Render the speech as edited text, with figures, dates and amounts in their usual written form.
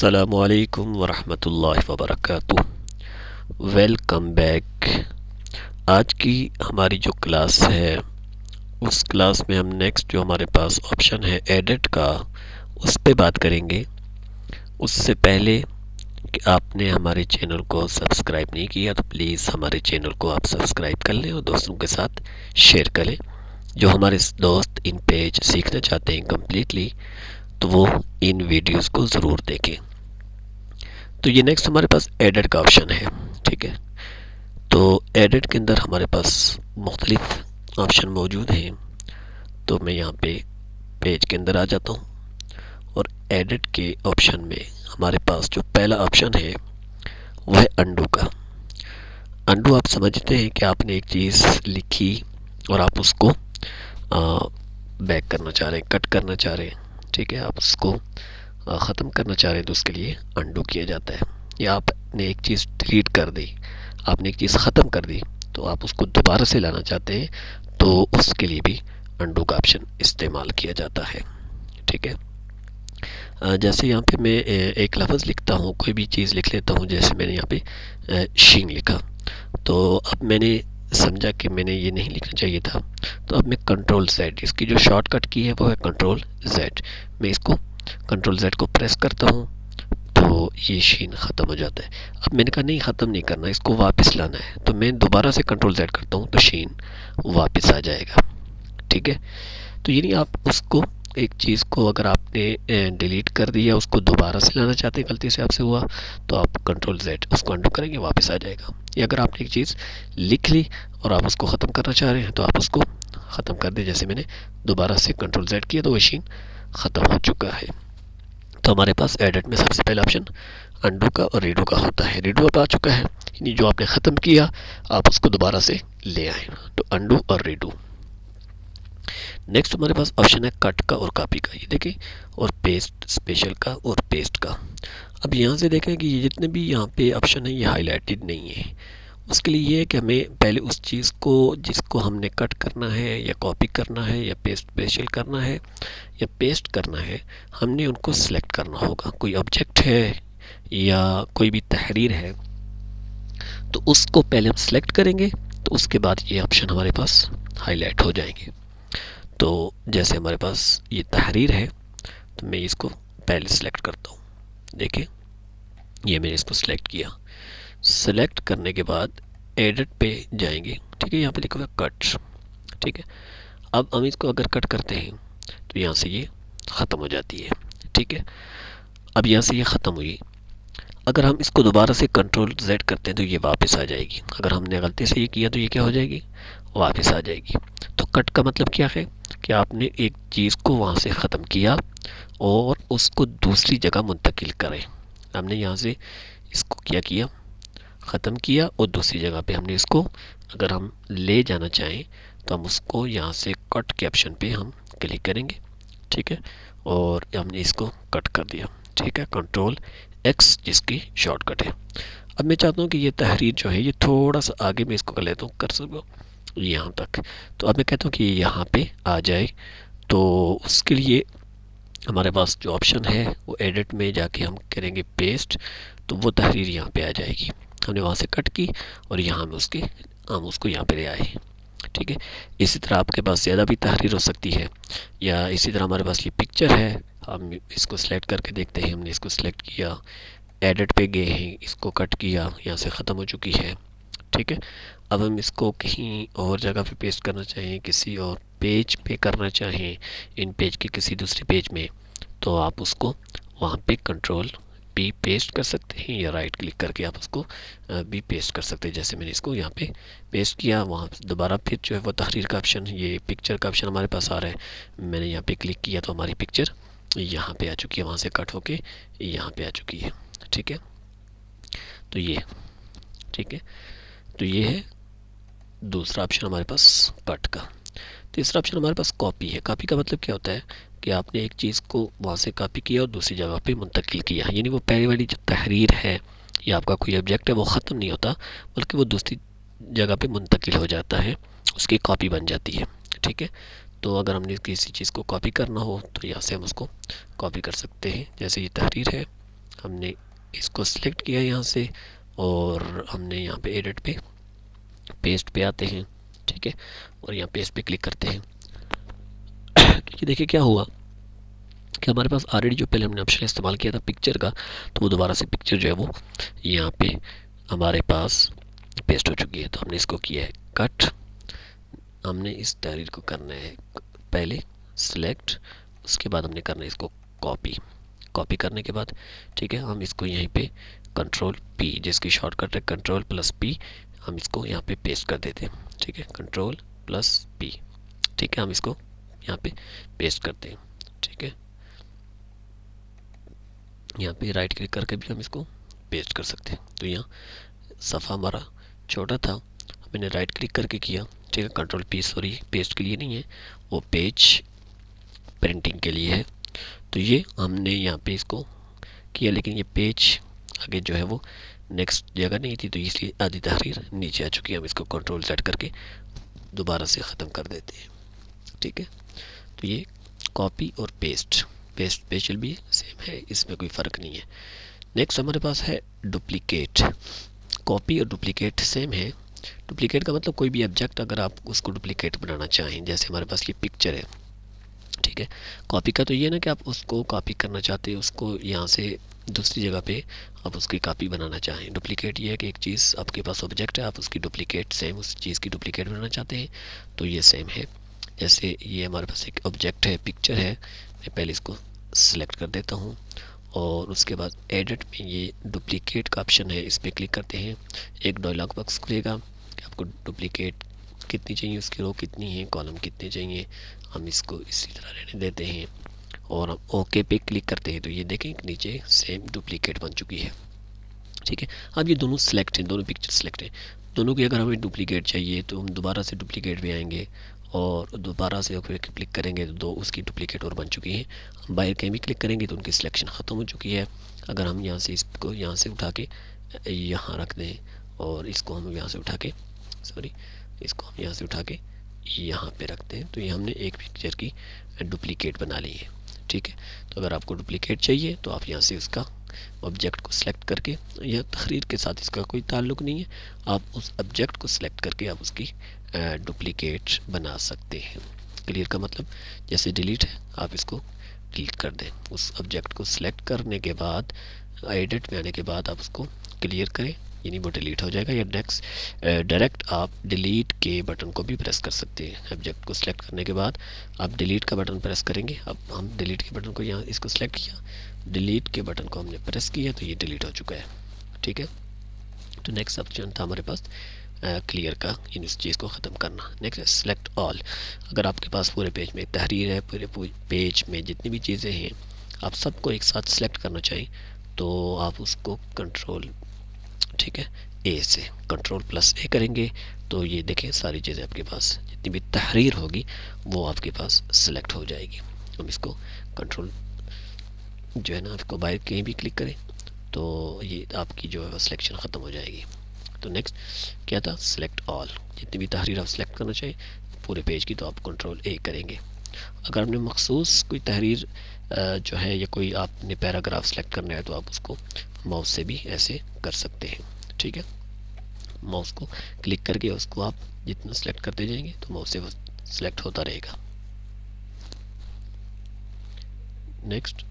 अस्सलामुअलैकुम वरहमतुल्लाहि वबरकातुह। Welcome back. आज की हमारी जो क्लास है उस क्लास में हम नेक्स्ट जो हमारे पास ऑप्शन है एडिट का, उस पे बात करेंगे। उससे पहले कि आपने हमारे चैनल को सब्सक्राइब नहीं किया तो प्लीज़ हमारे चैनल को आप सब्सक्राइब कर लें और दोस्तों के साथ शेयर करें। जो हमारे दोस्त इन पेज सीखना चाहते हैं कम्प्लीटली, तो वो इन वीडियोस को ज़रूर देखें। तो ये नेक्स्ट हमारे पास एडिट का ऑप्शन है, ठीक है। तो एडिट के अंदर हमारे पास मुख्तलिफ ऑप्शन मौजूद हैं। तो मैं यहाँ पे पेज के अंदर आ जाता हूँ और एडिट के ऑप्शन में हमारे पास जो पहला ऑप्शन है वह है अंडू का। अंडू आप समझते हैं कि आपने एक चीज़ लिखी और आप उसको बैक करना चाह रहे हैं, कट करना चाह रहे हैं, ठीक है। आप उसको ख़त्म करना चाह रहे हैं तो उसके लिए अंडू किया जाता है। या आपने एक चीज़ डिलीट कर दी, आपने एक चीज़ ख़त्म कर दी, तो आप उसको दोबारा से लाना चाहते हैं तो उसके लिए भी अंडू का ऑप्शन इस्तेमाल किया जाता है, ठीक है। जैसे यहाँ पे मैं एक लफ्ज़ लिखता हूँ, कोई भी चीज़ लिख लेता हूँ। जैसे मैंने यहाँ पे शीन लिखा, तो अब मैंने समझा कि मैंने ये नहीं लिखना चाहिए था, तो अब मैं कंट्रोल जेड, इसकी जो शॉर्टकट की है वो है कंट्रोल जेड। मैं इसको कंट्रोल जेड को प्रेस करता हूँ तो ये शीन ख़त्म हो जाता है। अब मैंने कहा नहीं, ख़त्म नहीं करना, इसको वापस लाना है, तो मैं दोबारा से कंट्रोल जेड करता हूँ तो शीन वापस आ जाएगा, ठीक है। तो यानी आप उसको, एक चीज़ को अगर आपने डिलीट कर दिया, उसको दोबारा से लाना चाहते हैं, गलती से आपसे हुआ, तो आप कंट्रोल जेड उसको अंडू करेंगे, वापस आ जाएगा। या अगर आपने एक चीज़ लिख ली और आप उसको ख़त्म करना चाह रहे हैं तो आप उसको ख़त्म कर दें। जैसे मैंने दोबारा से कंट्रोल जेड किया तो मशीन ख़त्म हो चुका है। तो हमारे पास एडिट में सबसे पहला ऑप्शन अंडू का और रीडू का होता है। रीडू अब आ चुका है, यानी जो आपने ख़त्म किया आप उसको दोबारा से ले आए, तो अंडू और रीडू। नेक्स्ट हमारे पास ऑप्शन है कट का और कॉपी का, ये देखें, और पेस्ट, स्पेशल का और पेस्ट का। अब यहाँ से देखें कि ये जितने भी यहाँ पे ऑप्शन है ये हाईलाइटेड नहीं है। उसके लिए ये है कि हमें पहले उस चीज़ को, जिसको हमने कट करना है या कॉपी करना है या पेस्ट, स्पेशल करना है या पेस्ट करना है, हमने उनको सिलेक्ट करना होगा। कोई ऑब्जेक्ट है या कोई भी तहरीर है तो उसको पहले हम सिलेक्ट करेंगे, तो उसके बाद ये ऑप्शन हमारे पास हाईलाइट हो जाएंगे। तो जैसे हमारे पास ये तहरीर है तो मैं इसको पहले सिलेक्ट करता हूँ। देखिए ये मैंने इसको सिलेक्ट किया। सिलेक्ट करने के बाद एडिट पे जाएंगे, ठीक है। यहाँ पे लिखा हुआ कट, ठीक है। अब हम इसको अगर कट करते हैं तो यहाँ से ये ख़त्म हो जाती है, ठीक है। अब यहाँ से ये ख़त्म हुई। अगर हम इसको दोबारा से कंट्रोल जेड करते हैं तो ये वापस आ जाएगी। अगर हमने गलती से ये किया तो ये क्या हो जाएगी, वापस आ जाएगी। तो कट का मतलब क्या है कि आपने एक चीज़ को वहाँ से ख़त्म किया और उसको दूसरी जगह मुंतकिल करें। हमने यहाँ से इसको क्या किया, ख़त्म किया और दूसरी जगह पे हमने इसको, अगर हम ले जाना चाहें तो हम उसको यहाँ से कट के ऑप्शन पे हम क्लिक करेंगे, ठीक है, और हमने इसको कट कर दिया, ठीक है। कंट्रोल एक्स जिसकी शॉर्टकट है। अब मैं चाहता हूँ कि ये तहरीर जो है ये थोड़ा सा आगे मैं इसको कर लेता हूँ, कर सकूँ यहाँ तक। तो अब मैं कहता हूँ कि ये यहाँ पे आ जाए, तो उसके लिए हमारे पास जो ऑप्शन है वो एडिट में जाके हम करेंगे पेस्ट, तो वो तहरीर यहाँ पे आ जाएगी। हमने वहाँ से कट की और यहाँ में हम उसको यहाँ पे ले आए, ठीक है। इसी तरह आपके पास ज़्यादा भी तहरीर हो सकती है। या इसी तरह हमारे पास ये पिक्चर है, हम इसको सिलेक्ट करके देखते हैं। हमने इसको सिलेक्ट किया, एडिट पे गए हैं, इसको कट किया, यहाँ से ख़त्म हो चुकी है, ठीक है। अब हम इसको कहीं और जगह पे पेस्ट करना चाहें, किसी और पेज पे करना चाहें, इन पेज के किसी दूसरे पेज में, तो आप उसको वहाँ पे कंट्रोल भी पेस्ट कर सकते हैं या राइट क्लिक करके आप उसको भी पेस्ट कर सकते हैं। जैसे मैंने इसको यहाँ पे पेस्ट किया, वहाँ दोबारा फिर जो है वो तहरीर का ऑप्शन, ये पिक्चर का ऑप्शन हमारे पास आ रहा है। मैंने यहाँ पे क्लिक किया तो हमारी पिक्चर यहाँ पे आ चुकी है, वहाँ से कट होके यहाँ पे आ चुकी है, ठीक है। तो ये ठीक है, तो ये है दूसरा ऑप्शन हमारे पास कट का। तीसरा ऑप्शन हमारे पास कॉपी है। कॉपी का मतलब क्या होता है कि आपने एक चीज़ को वहाँ से कॉपी किया और दूसरी जगह पे मुंतकिल किया, यानी वो पहले वाली जो तहरीर है या आपका कोई ऑब्जेक्ट है वो ख़त्म नहीं होता, बल्कि वो दूसरी जगह पे मुंतकिल हो जाता है, उसकी कॉपी बन जाती है, ठीक है। तो अगर हमने किसी चीज़ को कॉपी करना हो तो यहाँ से हम उसको कॉपी कर सकते हैं। जैसे ये तहरीर है, हमने इसको सिलेक्ट किया यहाँ से और हमने यहाँ पे एडिट पे पेस्ट पे आते हैं, ठीक है, और यहाँ पेस्ट पे क्लिक करते हैं। क्योंकि देखिए क्या हुआ कि हमारे पास ऑलरेडी जो पहले हमने ऑप्शन इस्तेमाल किया था पिक्चर का, तो वो दोबारा से पिक्चर जो है वो यहाँ पे हमारे पास पेस्ट हो चुकी है। तो हमने इसको किया है कट। हमने इस तहरीर को करना है पहले सिलेक्ट, उसके बाद हमने करना है इसको कॉपी। कॉपी करने के बाद ठीक है, हम इसको यहीं पे कंट्रोल पी, जिसकी शॉर्टकट है कंट्रोल प्लस पी, हम इसको यहाँ पे पेस्ट कर देते हैं। ठीक है, कंट्रोल प्लस पी, ठीक है, हम इसको यहाँ पे पेस्ट करते हैं। ठीक है, यहाँ पे राइट क्लिक करके भी हम इसको पेस्ट कर सकते हैं। तो यहाँ सफ़ा हमारा छोटा था, मैंने राइट क्लिक करके किया, ठीक है, कंट्रोल पी, सॉरी पेस्ट के लिए नहीं है, वो पेज प्रिंटिंग के लिए है। तो ये हमने यहाँ पे इसको किया, लेकिन ये पेज आगे जो है वो नेक्स्ट जगह नहीं थी, तो इसलिए आधी तहरीर नीचे आ चुकी है। हम इसको कंट्रोल सेट करके दोबारा से ख़त्म कर देते हैं। ठीक है, तो ये कॉपी और पेस्ट स्पेशल भी सेम है, इसमें कोई फ़र्क नहीं है। नेक्स्ट हमारे पास है डुप्लीकेट। कॉपी और डुप्लीकेट सेम है। डुप्लीकेट का मतलब कोई भी ऑब्जेक्ट अगर आप उसको डुप्लीकेट बनाना चाहें, जैसे हमारे पास ये पिक्चर है, ठीक है। कॉपी का तो ये ना कि आप उसको कॉपी करना चाहते हैं, उसको यहाँ से दूसरी जगह पे आप उसकी कॉपी बनाना चाहें। डुप्लीकेट ये है कि एक चीज़ आपके पास ऑब्जेक्ट है, आप उसकी डुप्लीकेट सेम उस चीज़ की डुप्लीकेट बनाना चाहते हैं, तो ये सेम है। जैसे ये हमारे पास एक ऑब्जेक्ट है, पिक्चर है, मैं पहले इसको सिलेक्ट कर देता हूँ और उसके बाद एडिट में ये डुप्लीकेट का ऑप्शन है, इस पर क्लिक करते हैं। एक डायलॉग बॉक्स खुलेगा कि आपको डुप्लीकेट कितनी चाहिए, उसकी रो कितनी है, कॉलम कितने चाहिए। हम इसको इसी तरह रहने देते हैं और हम ओके पे क्लिक करते हैं। तो ये देखें नीचे सेम डुप्लीकेट बन चुकी है। ठीक है, अब ये दोनों सिलेक्ट हैं, दोनों पिक्चर सिलेक्ट हैं। दोनों की अगर हमें डुप्लीकेट चाहिए तो हम दोबारा से डुप्लीकेट पे आएंगे और दोबारा से क्लिक करेंगे तो दो उसकी डुप्लीकेट और बन चुकी हैं। हम बाहर कहीं भी क्लिक करेंगे तो उनकी सिलेक्शन ख़त्म हो चुकी है। अगर हम यहाँ से इसको यहाँ से उठा के यहाँ रख दें और इसको हम यहाँ से उठा के इसको हम यहाँ से उठा के यहाँ पे रखते हैं, तो ये हमने एक पिक्चर की डुप्लीकेट बना ली है। ठीक है, तो अगर आपको डुप्लीकेट चाहिए तो आप यहाँ से उसका ऑब्जेक्ट को सिलेक्ट करके, यह तहरीर के साथ इसका कोई ताल्लुक़ नहीं है, आप उस ऑब्जेक्ट को सिलेक्ट करके आप उसकी डुप्लीकेट बना सकते हैं। क्लियर का मतलब जैसे डिलीट है, आप इसको डिलीट कर दें। उस ऑब्जेक्ट को सिलेक्ट करने के बाद एडिट में आने के बाद आप उसको क्लियर करें, यानी वो डिलीट हो जाएगा। या नेक्स्ट डायरेक्ट आप डिलीट के बटन को भी प्रेस कर सकते हैं। ऑब्जेक्ट को सिलेक्ट करने के बाद आप डिलीट का बटन प्रेस करेंगे। अब हम डिलीट के बटन को यहाँ इसको सिलेक्ट किया, डिलीट के बटन को हमने प्रेस किया तो ये डिलीट हो चुका है। ठीक है, तो नेक्स्ट ऑप्शन था हमारे पास क्लियर का, इन इस चीज़ को ख़त्म करना। Next select all. अगर आपके पास पूरे पेज में तहरीर है, पूरे पेज में जितनी भी चीज़ें हैं आप सबको एक साथ सेलेक्ट करना चाहिए, तो आप उसको कंट्रोल, ठीक है, ए से कंट्रोल प्लस ए करेंगे तो ये देखें सारी चीज़ें आपके पास जितनी भी तहरीर होगी वो आपके पास सिलेक्ट हो जाएगी। हम इसको कंट्रोल जो है ना, आपको बाहर कहीं भी क्लिक करें तो ये आपकी जो है सिलेक्शन ख़त्म हो जाएगी। तो नेक्स्ट क्या था, सिलेक्ट ऑल। जितनी भी तहरीर आप सिलेक्ट करना चाहिए पूरे पेज की तो आप कंट्रोल ए करेंगे। अगर आपने मखसूस कोई तहरीर जो है या कोई आपने पैराग्राफ सेलेक्ट करना है तो आप उसको माउस से भी ऐसे कर सकते हैं। ठीक है, माउस को क्लिक करके उसको आप जितना सेलेक्ट करते जाएंगे तो माउस से वो सिलेक्ट होता रहेगा। नेक्स्ट